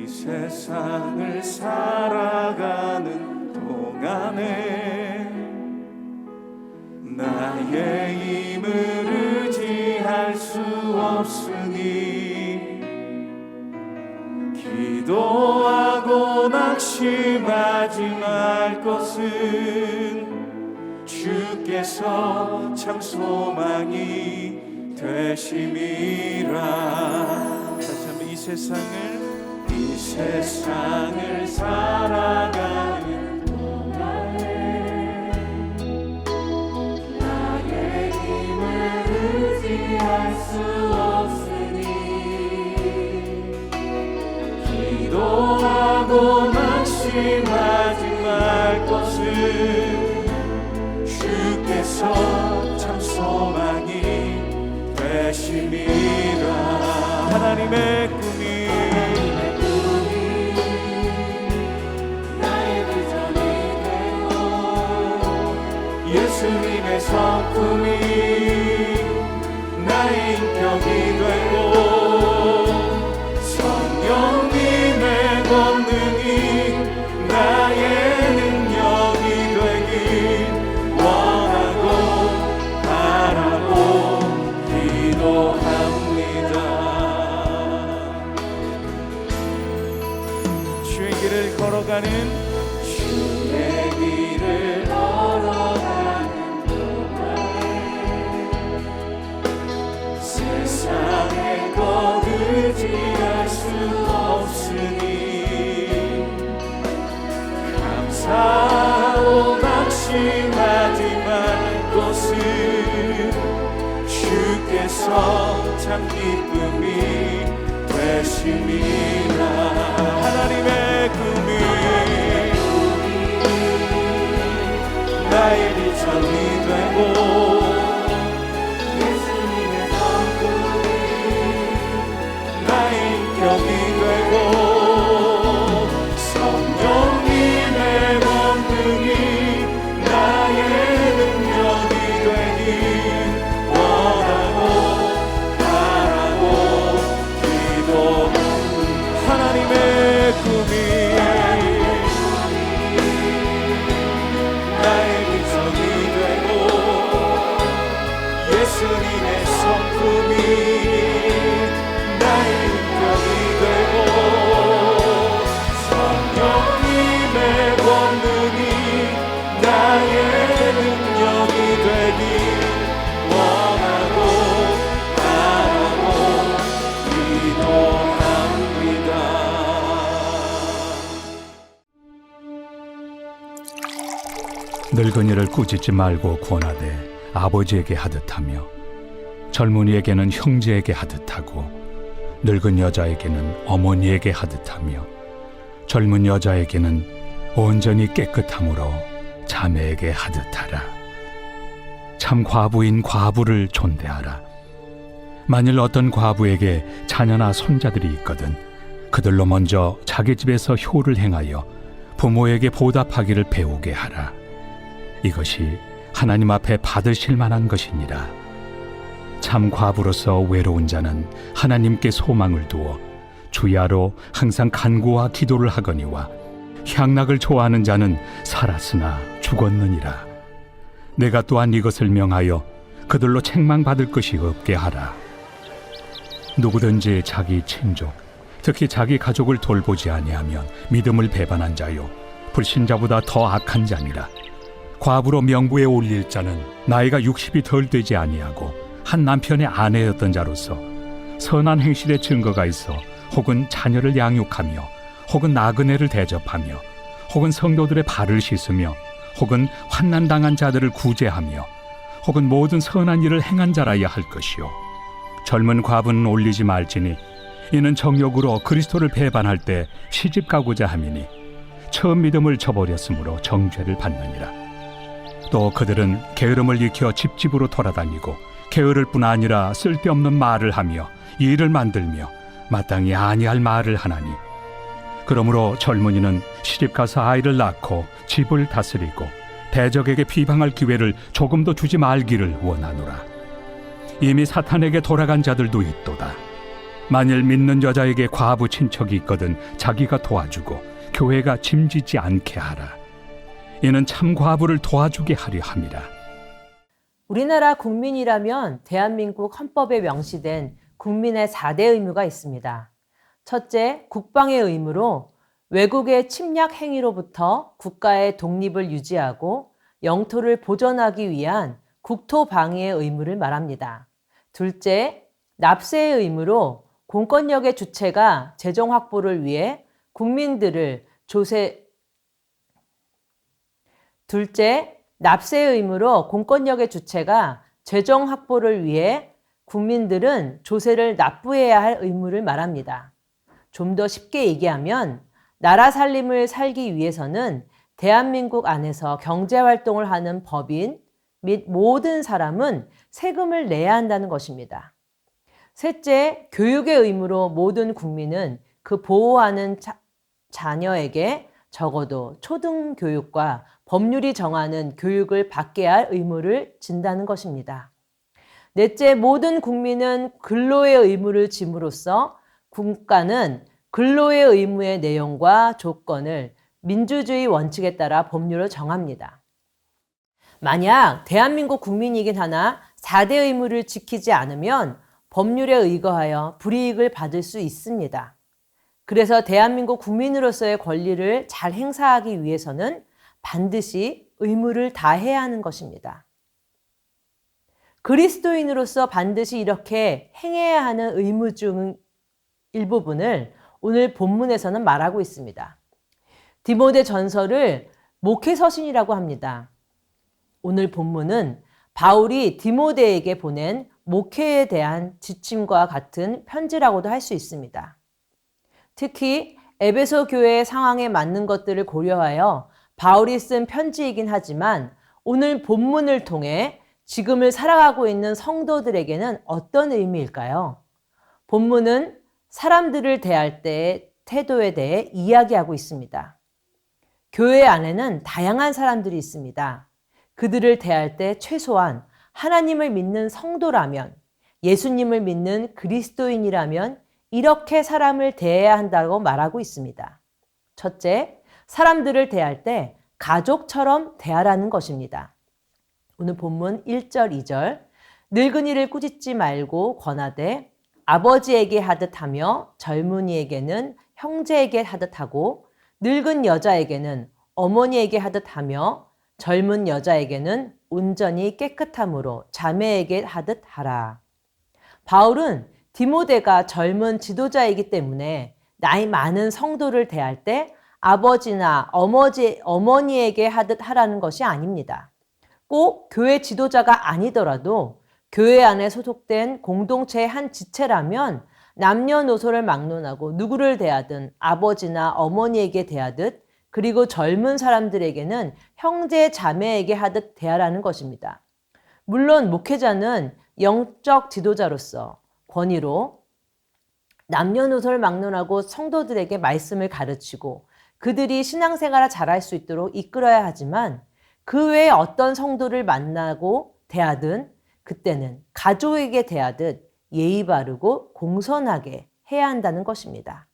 이 세상을 살아가는 동안에 나의 힘을 의지할 수 없으니 기도하고 낙심하지 말 것은 주께서 참 소망이 되심이라. 다시 한번 이 세상을 살아가는 동안에 나의 힘을 의지할 수 없으니 기도하고 낙심하지 말 것은 주께서 참 소망이 되심이라. 하나님의 꿈이 나의 비전이 되고 예수님의 성품이 나의 인격이 되고 성령님의 권능이 나의 능력이 되길 원하고 바라고 기도합니다. 주의 길을 걸어가는 동안에 세상의 것 의지할 수 없으니 감사하고 낙심하지 말 것은 주께서 참 기쁨이 되심이라. 하나님의 꿈이 나의 비전이 되고 예수님의 성품이 나의 인격이 되고 성령님의 권능이 나의 능력이 되길 원하고 바라고 기도합니다. 하나님의 꿈이 나의 비전이 되고 예수님의 성품이 나의 인격이 되고 성령님의 권능이 나의 능력이 되길 원하고 바라고 기도합니다. 늙은이를 꾸짖지 말고 권하되 아버지에게 하듯하며 젊은이에게는 형제에게 하듯하고 늙은 여자에게는 어머니에게 하듯하며 젊은 여자에게는 온전히 깨끗함으로 자매에게 하듯하라. 참 과부인 과부를 존대하라. 만일 어떤 과부에게 자녀나 손자들이 있거든 그들로 먼저 자기 집에서 효를 행하여 부모에게 보답하기를 배우게 하라. 이것이 하나님 앞에 받으실 만한 것이니라. 참 과부로서 외로운 자는 하나님께 소망을 두어 주야로 항상 간구와 기도를 하거니와 향락을 좋아하는 자는 살았으나 죽었느니라. 내가 또한 이것을 명하여 그들로 책망받을 것이 없게 하라. 누구든지 자기 친족, 특히 자기 가족을 돌보지 아니하면 믿음을 배반한 자요 불신자보다 더 악한 자니라. 과부로 명부에 올릴 자는 나이가 60이 덜 되지 아니하고 한 남편의 아내였던 자로서 선한 행실의 증거가 있어 혹은 자녀를 양육하며 혹은 나그네를 대접하며 혹은 성도들의 발을 씻으며 혹은 환난당한 자들을 구제하며 혹은 모든 선한 일을 행한 자라야 할 것이요 젊은 과부는 올리지 말지니 이는 정욕으로 그리스도를 배반할 때 시집 가고자 함이니 처음 믿음을 저버렸으므로 정죄를 받느니라. 또 그들은 게으름을 익혀 집집으로 돌아다니고 게으를 뿐 아니라 쓸데없는 말을 하며 일을 만들며 마땅히 아니할 말을 하나니 그러므로 젊은이는 시집가서 아이를 낳고 집을 다스리고 대적에게 비방할 기회를 조금도 주지 말기를 원하노라. 이미 사탄에게 돌아간 자들도 있도다. 만일 믿는 여자에게 과부 친척이 있거든 자기가 도와주고 교회가 짐지지 않게 하라. 이는 참 과부를 도와주게 하려 함이라. 우리나라 국민이라면 대한민국 헌법에 명시된 국민의 4대 의무가 있습니다. 첫째, 국방의 의무로 외국의 침략 행위로부터 국가의 독립을 유지하고 영토를 보존하기 위한 국토 방위의 의무를 말합니다. 둘째, 납세의 의무로 공권력의 주체가 재정 확보를 위해 국민들을 납세의 의무로 공권력의 주체가 재정 확보를 위해 국민들은 조세를 납부해야 할 의무를 말합니다. 좀 더 쉽게 얘기하면 나라 살림을 살기 위해서는 대한민국 안에서 경제활동을 하는 법인 및 모든 사람은 세금을 내야 한다는 것입니다. 셋째, 교육의 의무로 모든 국민은 그 보호하는 자녀에게 적어도 초등교육과 법률이 정하는 교육을 받게 할 의무를 진다는 것입니다. 넷째, 모든 국민은 근로의 의무를 짐으로써 국가는 근로의 의무의 내용과 조건을 민주주의 원칙에 따라 법률을 정합니다. 만약 대한민국 국민이긴 하나 4대 의무를 지키지 않으면 법률에 의거하여 불이익을 받을 수 있습니다. 그래서 대한민국 국민으로서의 권리를 잘 행사하기 위해서는 반드시 의무를 다해야 하는 것입니다. 그리스도인으로서 반드시 이렇게 행해야 하는 의무 중 일부분을 오늘 본문에서는 말하고 있습니다. 디모데 전서를 목회서신이라고 합니다. 오늘 본문은 바울이 디모데에게 보낸 목회에 대한 지침과 같은 편지라고도 할 수 있습니다. 특히 에베소 교회의 상황에 맞는 것들을 고려하여 바울이 쓴 편지이긴 하지만 오늘 본문을 통해 지금을 살아가고 있는 성도들에게는 어떤 의미일까요? 본문은 사람들을 대할 때의 태도에 대해 이야기하고 있습니다. 교회 안에는 다양한 사람들이 있습니다. 그들을 대할 때 최소한 하나님을 믿는 성도라면, 예수님을 믿는 그리스도인이라면 이렇게 사람을 대해야 한다고 말하고 있습니다. 첫째, 사람들을 대할 때 가족처럼 대하라는 것입니다. 오늘 본문 1절, 2절 늙은이를 꾸짖지 말고 권하되 아버지에게 하듯 하며 젊은이에게는 형제에게 하듯 하고 늙은 여자에게는 어머니에게 하듯 하며 젊은 여자에게는 온전히 깨끗함으로 자매에게 하듯 하라. 바울은 디모데가 젊은 지도자이기 때문에 나이 많은 성도를 대할 때 아버지나 어머니에게 하듯 하라는 것이 아닙니다. 꼭 교회 지도자가 아니더라도 교회 안에 소속된 공동체의 한 지체라면 남녀노소를 막론하고 누구를 대하든 아버지나 어머니에게 대하듯 그리고 젊은 사람들에게는 형제 자매에게 하듯 대하라는 것입니다. 물론 목회자는 영적 지도자로서 권위로 남녀노소를 막론하고 성도들에게 말씀을 가르치고 그들이 신앙생활을 잘할 수 있도록 이끌어야 하지만 그 외에 어떤 성도를 만나고 대하든 그때는 가족에게 대하듯 예의 바르고 공손하게 해야 한다는 것입니다.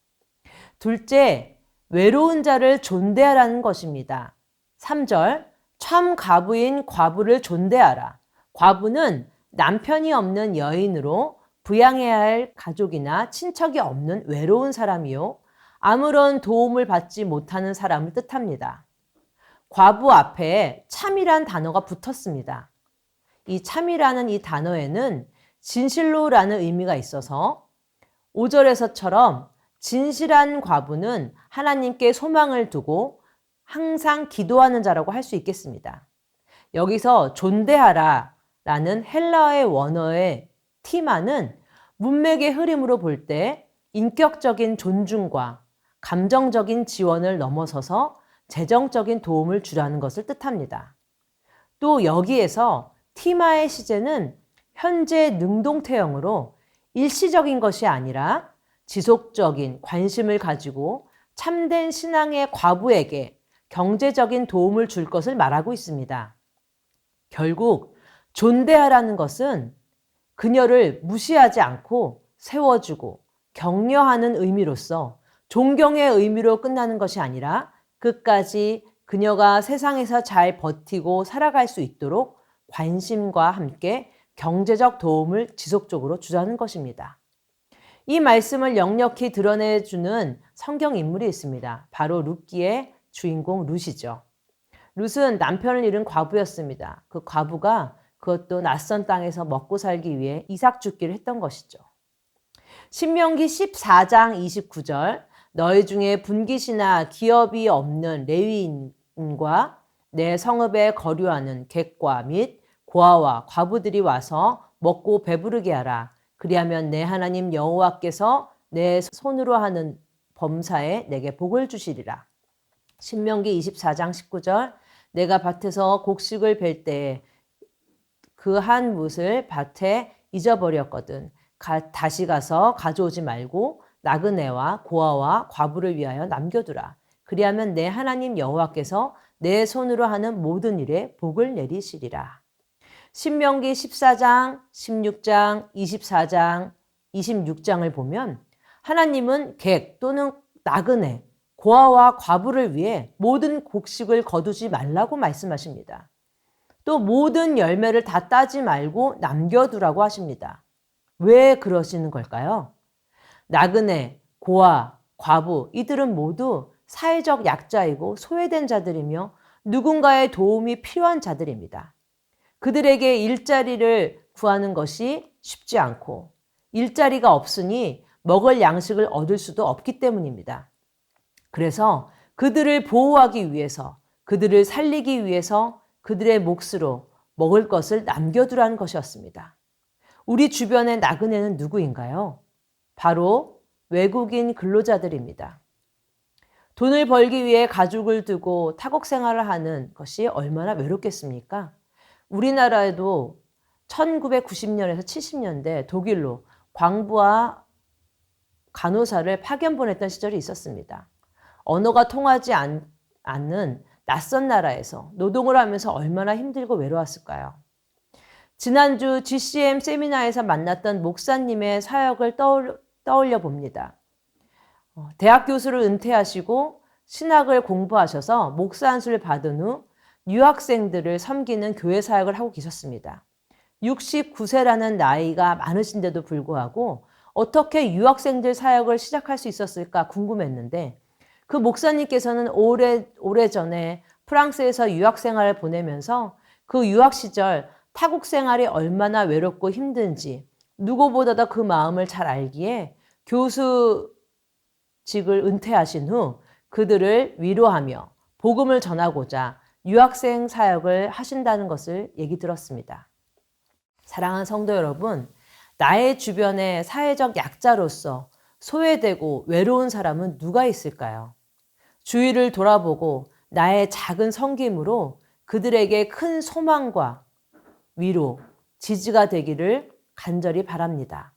둘째, 외로운 자를 존대하라는 것입니다. 3절, 참 과부인 과부를 존대하라. 과부는 남편이 없는 여인으로 부양해야 할 가족이나 친척이 없는 외로운 사람이요. 아무런 도움을 받지 못하는 사람을 뜻합니다. 과부 앞에 참이란 단어가 붙었습니다. 이 참이라는 이 단어에는 진실로라는 의미가 있어서 5절에서처럼 진실한 과부는 하나님께 소망을 두고 항상 기도하는 자라고 할 수 있겠습니다. 여기서 존대하라 라는 헬라어의 원어의 티마는 문맥의 흐름으로 볼 때 인격적인 존중과 감정적인 지원을 넘어서서 재정적인 도움을 주라는 것을 뜻합니다. 또 여기에서 티마의 시제는 현재 능동태형으로 일시적인 것이 아니라 지속적인 관심을 가지고 참된 신앙의 과부에게 경제적인 도움을 줄 것을 말하고 있습니다. 결국 존대하라는 것은 그녀를 무시하지 않고 세워주고 격려하는 의미로서 존경의 의미로 끝나는 것이 아니라 끝까지 그녀가 세상에서 잘 버티고 살아갈 수 있도록 관심과 함께 경제적 도움을 지속적으로 주자는 것입니다. 이 말씀을 역력히 드러내주는 성경 인물이 있습니다. 바로 룻기의 주인공 룻이죠. 룻은 남편을 잃은 과부였습니다. 그 과부가 그것도 낯선 땅에서 먹고 살기 위해 이삭 죽기를 했던 것이죠. 신명기 14장 29절 너희 중에 분깃이나 기업이 없는 레위인과 내 성읍에 거류하는 객과 및 고아와 과부들이 와서 먹고 배부르게 하라. 그리하면 내 하나님 여호와께서 내 손으로 하는 범사에 내게 복을 주시리라. 신명기 24장 19절 내가 밭에서 곡식을 벨 때에 그 한 뭇을 밭에 잊어버렸거든. 다시 가서 가져오지 말고 나그네와 고아와 과부를 위하여 남겨두라. 그리하면 내 하나님 여호와께서 내 손으로 하는 모든 일에 복을 내리시리라. 신명기 14장, 16장, 24장, 26장을 보면 하나님은 객 또는 나그네, 고아와 과부를 위해 모든 곡식을 거두지 말라고 말씀하십니다. 또 모든 열매를 다 따지 말고 남겨두라고 하십니다. 왜 그러시는 걸까요? 나그네, 고아, 과부 이들은 모두 사회적 약자이고 소외된 자들이며 누군가의 도움이 필요한 자들입니다. 그들에게 일자리를 구하는 것이 쉽지 않고 일자리가 없으니 먹을 양식을 얻을 수도 없기 때문입니다. 그래서 그들을 보호하기 위해서, 그들을 살리기 위해서 그들의 몫으로 먹을 것을 남겨두라는 것이었습니다. 우리 주변의 나그네는 누구인가요? 바로 외국인 근로자들입니다. 돈을 벌기 위해 가족을 두고 타국 생활을 하는 것이 얼마나 외롭겠습니까? 우리나라에도 1990년에서 70년대 독일로 광부와 간호사를 파견 보냈던 시절이 있었습니다. 언어가 통하지 않는 낯선 나라에서 노동을 하면서 얼마나 힘들고 외로웠을까요? 지난주 GCM 세미나에서 만났던 목사님의 사역을 떠올려 봅니다. 대학 교수를 은퇴하시고 신학을 공부하셔서 목사 안수를 받은 후 유학생들을 섬기는 교회 사역을 하고 계셨습니다. 69세라는 나이가 많으신데도 불구하고 어떻게 유학생들 사역을 시작할 수 있었을까 궁금했는데 그 목사님께서는 오래전에 프랑스에서 유학생활을 보내면서 그 유학 시절 타국 생활이 얼마나 외롭고 힘든지 누구보다도 그 마음을 잘 알기에 교수직을 은퇴하신 후 그들을 위로하며 복음을 전하고자 유학생 사역을 하신다는 것을 얘기 들었습니다. 사랑하는 성도 여러분, 나의 주변에 사회적 약자로서 소외되고 외로운 사람은 누가 있을까요? 주위를 돌아보고 나의 작은 섬김으로 그들에게 큰 소망과 위로, 지지가 되기를 간절히 바랍니다.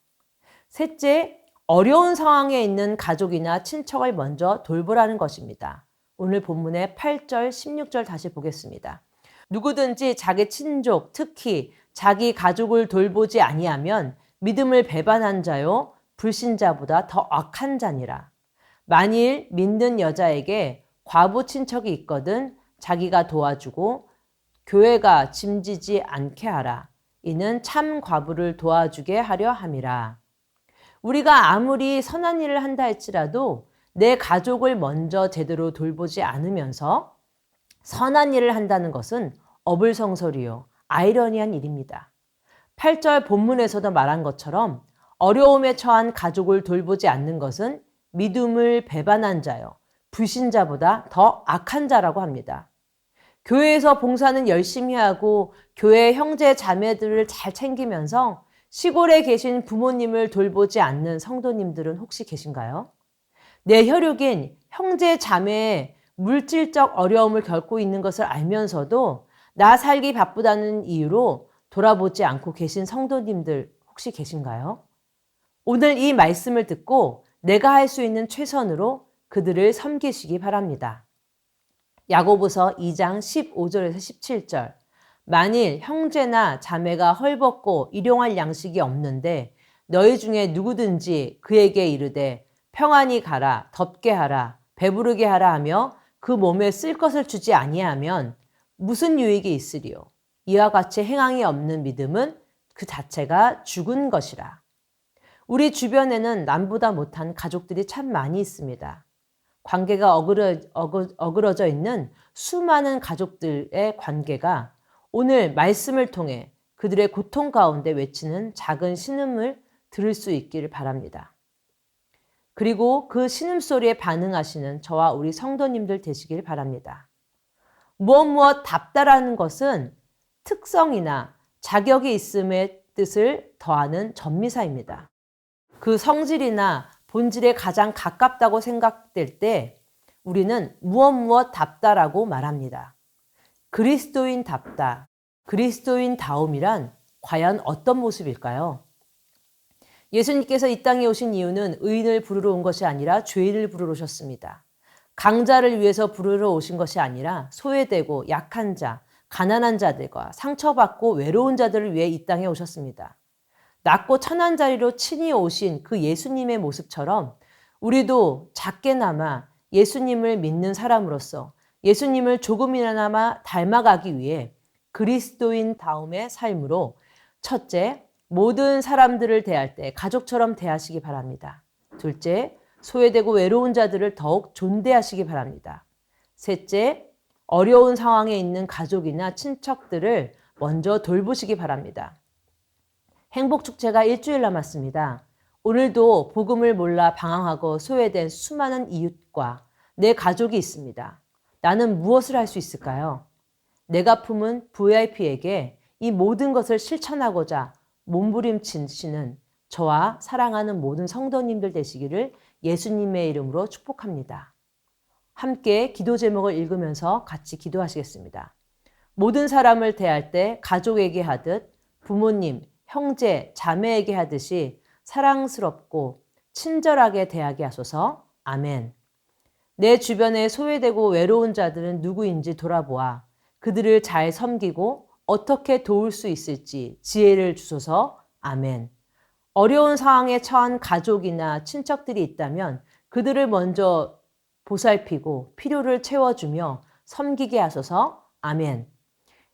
셋째, 어려운 상황에 있는 가족이나 친척을 먼저 돌보라는 것입니다. 오늘 본문의 8절, 16절 다시 보겠습니다. 누구든지 자기 친족, 특히 자기 가족을 돌보지 아니하면 믿음을 배반한 자요 불신자보다 더 악한 자니라. 만일 믿는 여자에게 과부 친척이 있거든 자기가 도와주고 교회가 짐지지 않게 하라. 이는 참 과부를 도와주게 하려 함이라. 우리가 아무리 선한 일을 한다 할지라도 내 가족을 먼저 제대로 돌보지 않으면서 선한 일을 한다는 것은 어불성설이요 아이러니한 일입니다. 8절 본문에서도 말한 것처럼 어려움에 처한 가족을 돌보지 않는 것은 믿음을 배반한 자요 불신자보다 더 악한 자라고 합니다. 교회에서 봉사는 열심히 하고 교회 형제 자매들을 잘 챙기면서 시골에 계신 부모님을 돌보지 않는 성도님들은 혹시 계신가요? 내 혈육인 형제 자매의 물질적 어려움을 겪고 있는 것을 알면서도 나 살기 바쁘다는 이유로 돌아보지 않고 계신 성도님들 혹시 계신가요? 오늘 이 말씀을 듣고 내가 할 수 있는 최선으로 그들을 섬기시기 바랍니다. 야고보서 2장 15절에서 17절 만일 형제나 자매가 헐벗고 일용할 양식이 없는데 너희 중에 누구든지 그에게 이르되 평안히 가라, 덥게 하라, 배부르게 하라 하며 그 몸에 쓸 것을 주지 아니하면 무슨 유익이 있으리요? 이와 같이 행함이 없는 믿음은 그 자체가 죽은 것이라. 우리 주변에는 남보다 못한 가족들이 참 많이 있습니다. 관계가 어그러져 있는 수많은 가족들의 관계가 오늘 말씀을 통해 그들의 고통 가운데 외치는 작은 신음을 들을 수 있기를 바랍니다. 그리고 그 신음소리에 반응하시는 저와 우리 성도님들 되시길 바랍니다. 무엇 답다라는 것은 특성이나 자격이 있음의 뜻을 더하는 전미사입니다. 그 성질이나 본질에 가장 가깝다고 생각될 때 우리는 무엇 답다라고 말합니다. 그리스도인 답다, 그리스도인 다움이란 과연 어떤 모습일까요? 예수님께서 이 땅에 오신 이유는 의인을 부르러 온 것이 아니라 죄인을 부르러 오셨습니다. 강자를 위해서 부르러 오신 것이 아니라 소외되고 약한 자, 가난한 자들과 상처받고 외로운 자들을 위해 이 땅에 오셨습니다. 낮고 천한 자리로 친히 오신 그 예수님의 모습처럼 우리도 작게나마 예수님을 믿는 사람으로서 예수님을 조금이나마 닮아가기 위해 그리스도인 다움의 삶으로 첫째, 모든 사람들을 대할 때 가족처럼 대하시기 바랍니다. 둘째, 소외되고 외로운 자들을 더욱 존대하시기 바랍니다. 셋째, 어려운 상황에 있는 가족이나 친척들을 먼저 돌보시기 바랍니다. 행복축제가 일주일 남았습니다. 오늘도 복음을 몰라 방황하고 소외된 수많은 이웃과 내 가족이 있습니다. 나는 무엇을 할 수 있을까요? 내가 품은 VIP에게 이 모든 것을 실천하고자 몸부림치시는 저와 사랑하는 모든 성도님들 되시기를 예수님의 이름으로 축복합니다. 함께 기도 제목을 읽으면서 같이 기도하시겠습니다. 모든 사람을 대할 때 가족에게 하듯 부모님, 형제, 자매에게 하듯이 사랑스럽고 친절하게 대하게 하소서. 아멘. 내 주변에 소외되고 외로운 자들은 누구인지 돌아보아 그들을 잘 섬기고 어떻게 도울 수 있을지 지혜를 주소서. 아멘. 어려운 상황에 처한 가족이나 친척들이 있다면 그들을 먼저 보살피고 필요를 채워주며 섬기게 하소서. 아멘.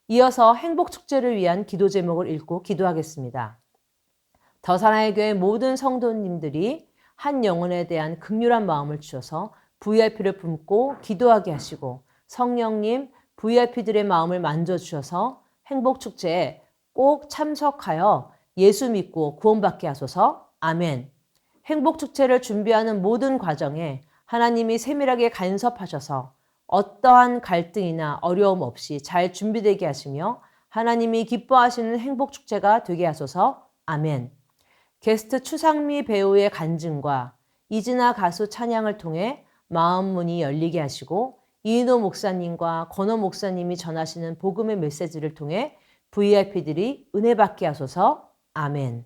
이어서 행복축제를 위한 기도 제목을 읽고 기도하겠습니다. 더 사랑의 교회 모든 성도님들이 한 영혼에 대한 긍휼한 마음을 주셔서 VIP를 품고 기도하게 하시고 성령님 VIP들의 마음을 만져주셔서 행복축제에 꼭 참석하여 예수 믿고 구원받게 하소서. 아멘. 행복축제를 준비하는 모든 과정에 하나님이 세밀하게 간섭하셔서 어떠한 갈등이나 어려움 없이 잘 준비되게 하시며 하나님이 기뻐하시는 행복축제가 되게 하소서. 아멘. 게스트 추상미 배우의 간증과 이진아 가수 찬양을 통해 마음 문이 열리게 하시고 이인호 목사님과 권호 목사님이 전하시는 복음의 메시지를 통해 VIP들이 은혜 받게 하소서. 아멘.